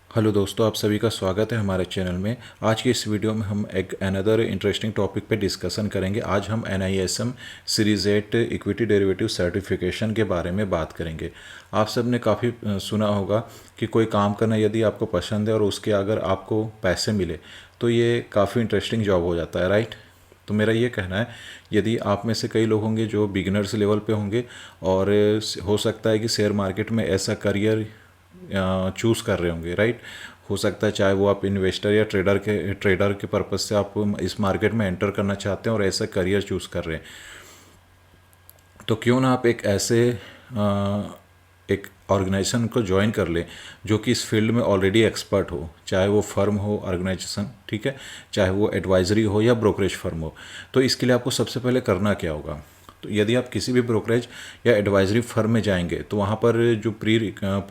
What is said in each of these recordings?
Hello दोस्तों, आप सभी का स्वागत है हमारे चैनल में। आज की इस वीडियो में हम एक अनदर इंटरेस्टिंग टॉपिक पे डिस्कशन करेंगे। आज हम NISM series 8 equity derivative certification के बारे में बात करेंगे। आप सब ने काफ़ी सुना होगा कि कोई काम करना यदि आपको पसंद है और उसके अगर आपको पैसे मिले तो ये काफ़ी इंटरेस्टिंग जॉब हो जाता है, राइट। तो मेरा ये कहना है, यदि आप में से कई लोग होंगे जो बिगिनर्स लेवल पे होंगे और हो सकता है कि शेयर मार्केट में ऐसा करियर चूज़ कर रहे होंगे, राइट। हो सकता है चाहे वो आप इन्वेस्टर या ट्रेडर के पर्पज़ से आप इस मार्केट में एंटर करना चाहते हैं और ऐसा करियर चूज़ कर रहे हैं, तो क्यों ना आप एक ऐसे एक ऑर्गेनाइजेशन को ज्वाइन कर लें जो कि इस फील्ड में ऑलरेडी एक्सपर्ट हो, चाहे वो फर्म हो, ऑर्गेनाइजेशन, ठीक है, चाहे वो एडवाइजरी हो या ब्रोकरेज फर्म हो। तो इसके लिए आपको सबसे पहले करना क्या होगा, तो यदि आप किसी भी ब्रोकरेज या एडवाइजरी फर्म में जाएंगे तो वहाँ पर जो प्री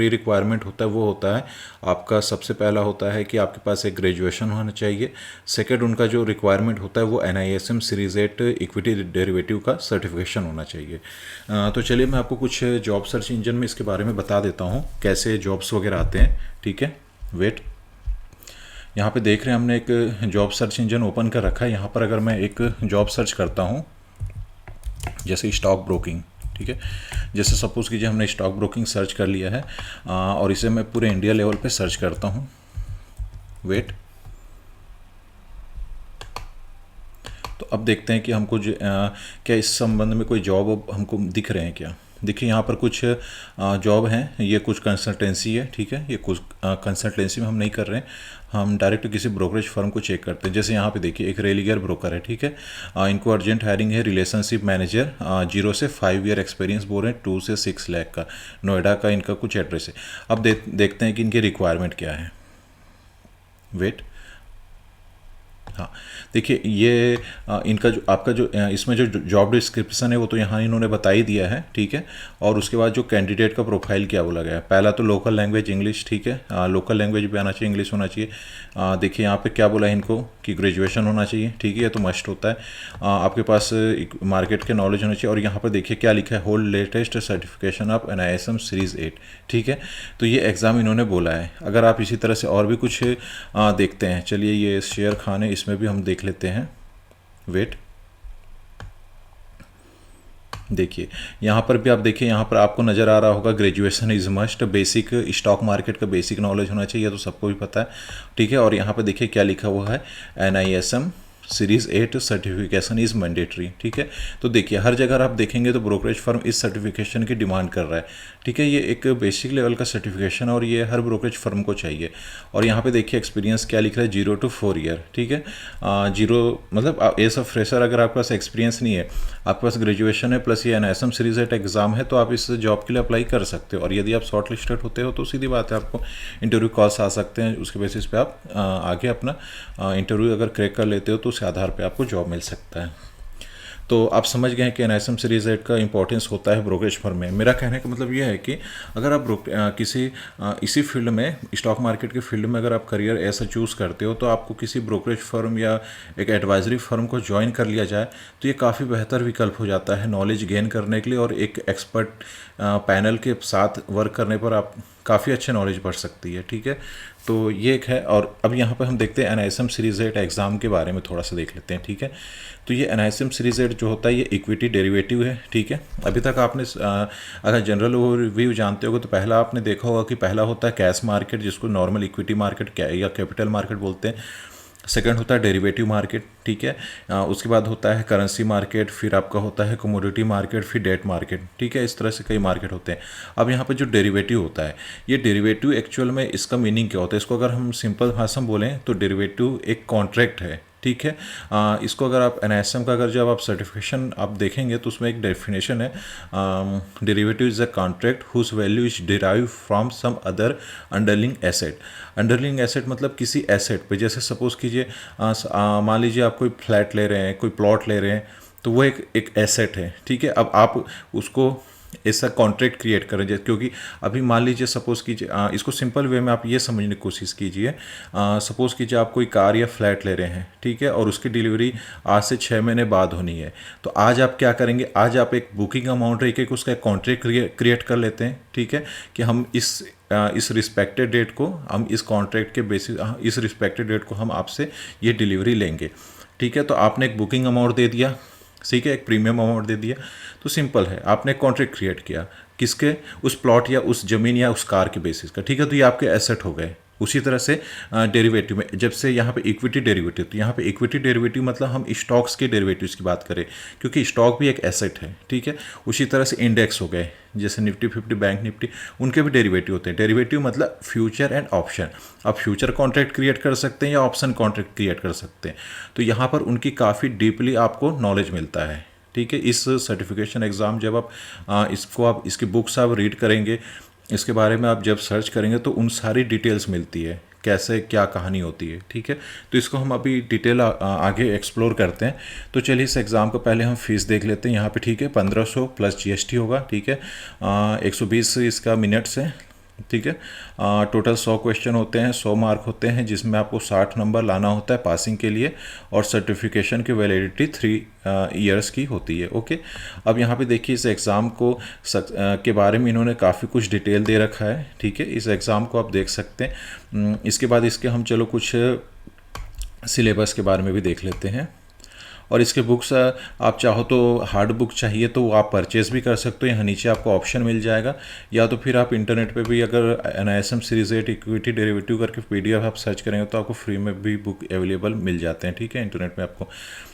रिक्वायरमेंट होता है वो होता है आपका, सबसे पहला होता है कि आपके पास एक ग्रेजुएशन होना चाहिए। सेकंड, उनका जो रिक्वायरमेंट होता है वो NISM सीरीज 8 इक्विटी डेरिवेटिव का सर्टिफिकेशन होना चाहिए। तो चलिए मैं आपको कुछ जॉब सर्च इंजन में इसके बारे में बता देता हूँ कैसे जॉब्स वगैरह आते हैं, ठीक है। वेट, यहाँ पे देख रहे हैं हमने एक जॉब सर्च इंजन ओपन कर रखा है। यहाँ पर अगर मैं एक जॉब सर्च करता हूँ जैसे स्टॉक ब्रोकिंग, ठीक है, जैसे सपोज़ कीजिए हमने स्टॉक ब्रोकिंग सर्च कर लिया है और इसे मैं पूरे इंडिया लेवल पे सर्च करता हूँ। वेट, तो अब देखते हैं कि हमको क्या इस संबंध में कोई जॉब हमको दिख रहे हैं क्या। देखिए यहाँ पर कुछ जॉब हैं, ये कुछ कंसल्टेंसी है, ठीक है। ये कुछ कंसल्टेंसी में हम नहीं कर रहे हैं, हम डायरेक्ट किसी ब्रोकरेज फर्म को चेक करते हैं। जैसे यहाँ पे देखिए एक रेलिगर ब्रोकर है, ठीक है। इनको अर्जेंट हायरिंग है, रिलेशनशिप मैनेजर, 0 से 5 ईयर एक्सपीरियंस बोल रहे हैं, 2 से 6 लाख का, नोएडा का इनका कुछ एड्रेस है। अब देखते हैं कि इनकी रिक्वायरमेंट क्या है। वेट, हाँ, देखिए ये इनका जो आपका जो इसमें जो जॉब डिस्क्रिप्शन है वो तो यहाँ इन्होंने बता ही दिया है, ठीक है। और उसके बाद जो कैंडिडेट का प्रोफाइल क्या बोला गया है, पहला तो लोकल लैंग्वेज इंग्लिश, ठीक है, लोकल लैंग्वेज भी आना चाहिए, इंग्लिश होना चाहिए। देखिए यहाँ पे क्या बोला है इनको कि ग्रेजुएशन होना चाहिए, ठीक है, ये तो मस्ट होता है। आपके पास मार्केट के नॉलेज होना चाहिए। और यहाँ पर देखिए क्या लिखा है, hold latest certification of NISM series 8, ठीक है। तो ये एग्ज़ाम इन्होंने बोला है। अगर आप इसी तरह से और भी कुछ देखते हैं, चलिए ये शेयर खान है, इसमें भी हम देख लेते हैं। वेट, देखिए यहाँ पर भी आप देखिए, यहाँ पर आपको नज़र आ रहा होगा graduation is must, basic stock market का बेसिक नॉलेज होना चाहिए, तो सबको भी पता है, ठीक है। और यहाँ पर देखिए क्या लिखा हुआ है, NISM series 8 certification is mandatory, ठीक है। तो देखिए हर जगह आप देखेंगे तो ब्रोकरेज फर्म इस सर्टिफिकेशन की डिमांड कर रहा है, ठीक है। ये एक बेसिक लेवल का सर्टिफिकेशन और ये हर ब्रोकरेज फर्म को चाहिए। और यहाँ पे देखिए एक्सपीरियंस क्या लिख रहा है, 0 to 4 ईयर, ठीक है। 0 मतलब एज अ फ्रेशर अगर आपके पास एक्सपीरियंस नहीं है, आपके पास ग्रेजुएशन है प्लस ये NISM सीरीज 8 एग्जाम है, तो आप इस जॉब के लिए अप्लाई कर सकते हो। और यदि आप शॉर्ट लिस्टेड होते हो तो सीधी बात है, आपको इंटरव्यू कॉल्स आ सकते हैं, उसके बेसिस पे आप आगे अपना इंटरव्यू अगर क्रैक कर लेते हो तो उस आधार पे आपको जॉब मिल सकता है। तो आप समझ गए हैं कि NISM सीरीज 8 का इंपॉर्टेंस होता है ब्रोकरेज फर्म में। मेरा कहने का मतलब यह है कि अगर आप किसी इसी फील्ड में, स्टॉक मार्केट के फील्ड में अगर आप करियर ऐसा चूज़ करते हो तो आपको किसी ब्रोकरेज फर्म या एक एडवाइजरी फर्म को ज्वाइन कर लिया जाए तो ये काफ़ी बेहतर विकल्प हो जाता है नॉलेज गेन करने के लिए। और एक एक्सपर्ट पैनल के साथ वर्क करने पर आप काफ़ी अच्छे नॉलेज बढ़ सकती है, ठीक है। तो ये एक है। और अब यहाँ पर हम देखते हैं NISM सीरीज 8 एग्ज़ाम के बारे में थोड़ा सा देख लेते हैं, ठीक है। तो ये NISM सीरीज 8 जो होता है ये इक्विटी डेरिवेटिव है, ठीक है। अभी तक आपने अगर जनरल ओवरव्यू जानते होगे तो पहला आपने देखा होगा कि पहला होता है कैश मार्केट, जिसको नॉर्मल इक्विटी मार्केट या कैपिटल मार्केट बोलते हैं। सेकंड होता है डेरिवेटिव मार्केट, ठीक है। उसके बाद होता है करेंसी मार्केट, फिर आपका होता है कमोडिटी मार्केट, फिर डेट मार्केट, ठीक है। इस तरह से कई मार्केट होते हैं। अब यहाँ पे जो डेरिवेटिव होता है, ये डेरिवेटिव एक्चुअल में इसका मीनिंग क्या होता है, इसको अगर हम सिंपल भाषा में बोलें तो डेरिवेटिव एक कॉन्ट्रैक्ट है, ठीक है। इसको अगर आप NISM का अगर जब आप सर्टिफिकेशन आप देखेंगे तो उसमें एक डेफिनेशन है, derivative is a contract whose value is derive from some other underlying asset. Underlying asset मतलब किसी एसेट पे, जैसे सपोज कीजिए मान लीजिए आप कोई फ्लैट ले रहे हैं, कोई प्लॉट ले रहे हैं, तो वो एक एसेट है, ठीक है। अब आप उसको ऐसा कॉन्ट्रैक्ट क्रिएट करें। क्योंकि अभी मान लीजिए सपोज़ कीजिए, इसको सिंपल वे में आप ये समझने की कोशिश कीजिए। सपोज़ कीजिए आप कोई कार या फ्लैट ले रहे हैं, ठीक है, और उसकी डिलीवरी आज से 6 महीने बाद होनी है। तो आज आप क्या करेंगे, आज आप एक बुकिंग अमाउंट रख के उसका एक कॉन्ट्रैक्ट क्रिएट कर लेते हैं, ठीक है, कि हम इस रिस्पेक्टेड डेट को, हम इस कॉन्ट्रैक्ट के बेसिस, इस रिस्पेक्टेड डेट को हम आपसे ये डिलीवरी लेंगे, ठीक है। तो आपने एक बुकिंग अमाउंट दे दिया, ठीक है, एक प्रीमियम अमाउंट दे दिया। तो सिंपल है, आपने कॉन्ट्रैक्ट क्रिएट किया किसके, उस प्लॉट या उस ज़मीन या उस कार के बेसिस का, ठीक है। तो ये आपके एसेट हो गए। उसी तरह से डेरिवेटिव में जब से यहाँ पे इक्विटी डेरिवेटिव, तो यहाँ पे इक्विटी डेरिवेटिव मतलब हम स्टॉक्स के डेरिवेटिव्स की बात करें, क्योंकि स्टॉक भी एक एसेट है, ठीक है। उसी तरह से इंडेक्स हो गए, जैसे निफ्टी 50, बैंक निफ्टी, उनके भी डेरिवेटिव होते हैं। डेरिवेटिव मतलब फ्यूचर एंड ऑप्शन। आप फ्यूचर कॉन्ट्रैक्ट क्रिएट कर सकते हैं या ऑप्शन कॉन्ट्रैक्ट क्रिएट कर सकते हैं। तो यहाँ पर उनकी काफ़ी डीपली आपको नॉलेज मिलता है, ठीक है। इस सर्टिफिकेशन एग्ज़ाम जब आप इसकी बुक्स आप रीड करेंगे, इसके बारे में आप जब सर्च करेंगे तो उन सारी डिटेल्स मिलती है, कैसे क्या कहानी होती है, ठीक है। तो इसको हम अभी डिटेल आगे एक्सप्लोर करते हैं। तो चलिए इस एग्ज़ाम को पहले हम फीस देख लेते हैं यहाँ पे, ठीक है। 1500 प्लस जीएसटी होगा, ठीक है। 120 इसका मिनट्स है, ठीक है। टोटल 100 क्वेश्चन होते हैं, 100 मार्क होते हैं, जिसमें आपको 60 नंबर लाना होता है पासिंग के लिए, और सर्टिफिकेशन की वैलिडिटी 3 ईयर्स की होती है, ओके। अब यहाँ पे देखिए इस एग्ज़ाम को के बारे में इन्होंने काफ़ी कुछ डिटेल दे रखा है, ठीक है। इस एग्ज़ाम को आप देख सकते हैं। इसके बाद इसके हम चलो कुछ सिलेबस के बारे में भी देख लेते हैं। और इसके बुक्स आप चाहो तो हार्ड बुक चाहिए तो आप परचेज़ भी कर सकते हो, यहाँ नीचे आपको ऑप्शन मिल जाएगा। या तो फिर आप इंटरनेट पे भी अगर NISM सीरीज 8 इक्विटी डेरिवेटिव करके PDF आप सर्च करेंगे तो आपको फ्री में भी बुक अवेलेबल मिल जाते हैं, ठीक है, इंटरनेट में आपको।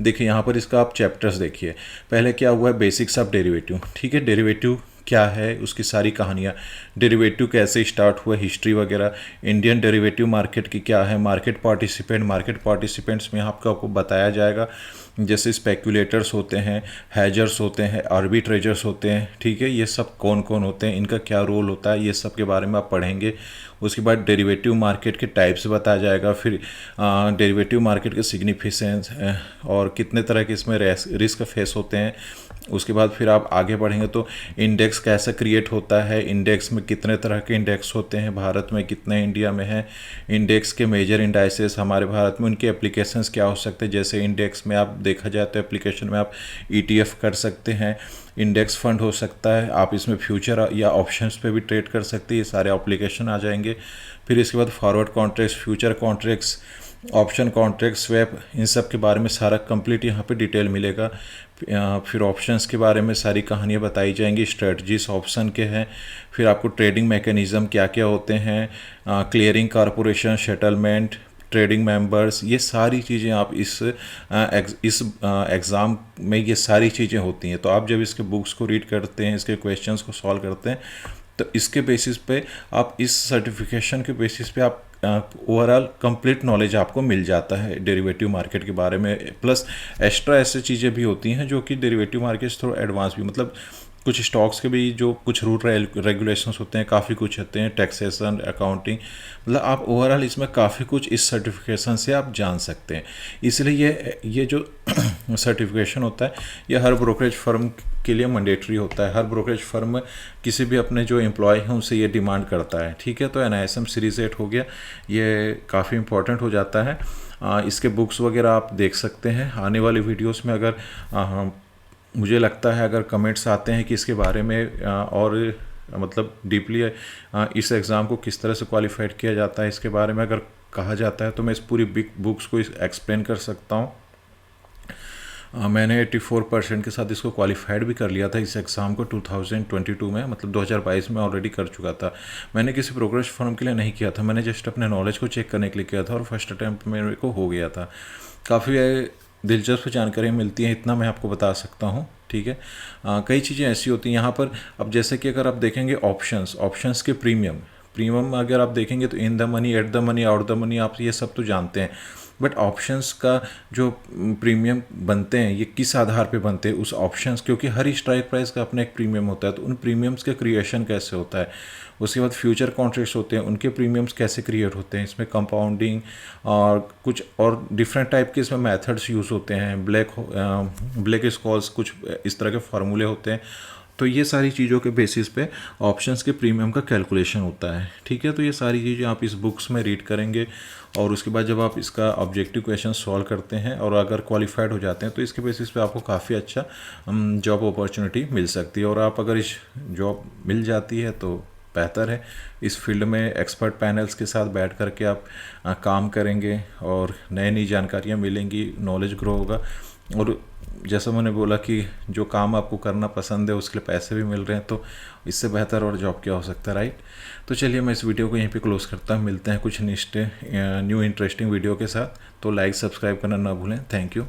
देखिए यहाँ पर इसका आप चैप्टर्स देखिए। पहले क्या हुआ है, बेसिक्स ऑफ डेरिवेटिव, ठीक है। डेरिवेटिव क्या है, उसकी सारी कहानियाँ, डेरिवेटिव कैसे स्टार्ट हुआ, हिस्ट्री वगैरह, इंडियन डेरिवेटिव मार्केट की क्या है, मार्केट पार्टिसिपेंट्स में आपको बताया जाएगा। जैसे स्पेकुलेटर्स होते हैं, हैजर्स होते हैं, आर्बिट्रेजर्स होते हैं, ठीक है। ये सब कौन कौन होते हैं, इनका क्या रोल होता है, ये सब के बारे में आप पढ़ेंगे। उसके बाद डेरिवेटिव मार्केट के टाइप्स बताया जाएगा। फिर डेरिवेटिव मार्केट के सिग्निफिकेंस और कितने तरह के इसमें रिस्क फेस होते हैं। उसके बाद फिर आप आगे बढ़ेंगे तो इंडेक्स कैसे क्रिएट होता है, इंडेक्स में कितने तरह के इंडेक्स होते हैं, भारत में कितने, इंडिया में है, इंडेक्स के मेजर इंडाइसेस हमारे भारत में, उनके एप्लीकेशंस क्या हो सकते हैं। जैसे इंडेक्स में आप देखा जाए तो एप्लीकेशन में आप ETF कर सकते हैं, इंडेक्स फंड हो सकता है, आप इसमें फ्यूचर या ऑप्शंस पे भी ट्रेड कर सकते हैं, ये सारे एप्लीकेशन आ जाएंगे। फिर इसके बाद forward contracts, future contracts, option contract, swap, इन सब के बारे में सारा कंप्लीट यहाँ पे डिटेल मिलेगा। फिर ऑप्शंस के बारे में सारी कहानियाँ बताई जाएंगी, स्ट्रेटजीज ऑप्शन के हैं। फिर आपको ट्रेडिंग मैकेनिज़्म क्या क्या होते हैं, clearing corporation, settlement, trading members, ये सारी चीज़ें आप इस एग्ज़ाम में ये सारी चीज़ें होती हैं। तो आप जब इसके बुक्स को रीड करते हैं, इसके क्वेश्चंस को सॉल्व करते हैं, तो इसके बेसिस पे आप इस सर्टिफिकेशन के बेसिस पे आप ओवरऑल कंप्लीट नॉलेज आपको मिल जाता है डेरिवेटिव मार्केट के बारे में। प्लस एक्स्ट्रा ऐसे चीज़ें भी होती हैं जो कि डेरिवेटिव मार्केट से थोड़ा एडवांस भी, मतलब कुछ स्टॉक्स के भी जो कुछ रूल रेगुलेशंस होते हैं, काफ़ी कुछ होते हैं, टैक्सेशन, अकाउंटिंग, मतलब आप ओवरऑल इसमें काफ़ी कुछ इस सर्टिफिकेशन से आप जान सकते हैं। इसलिए ये जो सर्टिफिकेशन होता है ये हर ब्रोकरेज फर्म के लिए मैंडेटरी होता है। हर ब्रोकरेज फर्म किसी भी अपने जो एम्प्लॉय हैं उनसे ये डिमांड करता है, ठीक है। तो NISM सीरीज 8 हो गया, ये काफ़ी इंपॉर्टेंट हो जाता है। इसके बुक्स वगैरह आप देख सकते हैं। आने वाली वीडियोस में अगर मुझे लगता है अगर कमेंट्स आते हैं कि इसके बारे में और मतलब डीपली इस एग्ज़ाम को किस तरह से क्वालिफाइड किया जाता है, इसके बारे में अगर कहा जाता है तो मैं इस पूरी बिग बुक्स को एक्सप्लेन कर सकता हूँ। मैंने 84% के साथ इसको क्वालिफाइड भी कर लिया था इस एग्ज़ाम को 2022 में, मतलब 2022 में ऑलरेडी कर चुका था। मैंने किसी ब्रोकरेज फर्म के लिए नहीं किया था, मैंने जस्ट अपने नॉलेज को चेक करने के लिए किया था और फर्स्ट अटैम्प्ट में मेरे को हो गया था। काफ़ी दिलचस्प जानकारी मिलती है, इतना मैं आपको बता सकता हूँ, ठीक है। कई चीज़ें ऐसी होती हैं यहाँ पर। अब जैसे कि अगर आप देखेंगे ऑप्शंस के प्रीमियम अगर आप देखेंगे तो in the money, at the money, out the money, आप ये सब तो जानते हैं। बट ऑप्शंस का जो प्रीमियम बनते हैं ये किस आधार पे बनते हैं, उस ऑप्शंस, क्योंकि हर स्ट्राइक प्राइस का अपना एक प्रीमियम होता है, तो उन प्रीमियम्स का क्रिएशन कैसे होता है। उसके बाद फ्यूचर कॉन्ट्रैक्ट्स होते हैं, उनके प्रीमियम्स कैसे क्रिएट होते हैं, इसमें कंपाउंडिंग और कुछ और डिफरेंट टाइप के इसमें मेथड्स यूज़ होते हैं, ब्लैक स्कॉल्स, कुछ इस तरह के फार्मूले होते हैं। तो ये सारी चीज़ों के बेसिस पे ऑप्शंस के प्रीमियम का कैलकुलेशन होता है, ठीक है। तो ये सारी चीज़ें आप इस बुक्स में रीड करेंगे और उसके बाद जब आप इसका ऑब्जेक्टिव क्वेश्चन सॉल्व करते हैं और अगर क्वालिफाइड हो जाते हैं तो इसके बेसिस पे आपको काफ़ी अच्छा जॉब अपॉर्चुनिटी मिल सकती है। और आप अगर इस जॉब मिल जाती है तो बेहतर है। इस फील्ड में एक्सपर्ट पैनल्स के साथ बैठ कर के आप काम करेंगे और नई नई जानकारियाँ मिलेंगी, नॉलेज ग्रो होगा। और जैसा मैंने बोला कि जो काम आपको करना पसंद है उसके लिए पैसे भी मिल रहे हैं, तो इससे बेहतर और जॉब क्या हो सकता है, राइट। तो चलिए मैं इस वीडियो को यहीं पे क्लोज करता हूँ। मिलते हैं कुछ न्यू इंटरेस्टिंग वीडियो के साथ। तो लाइक सब्सक्राइब करना ना भूलें। Thank you.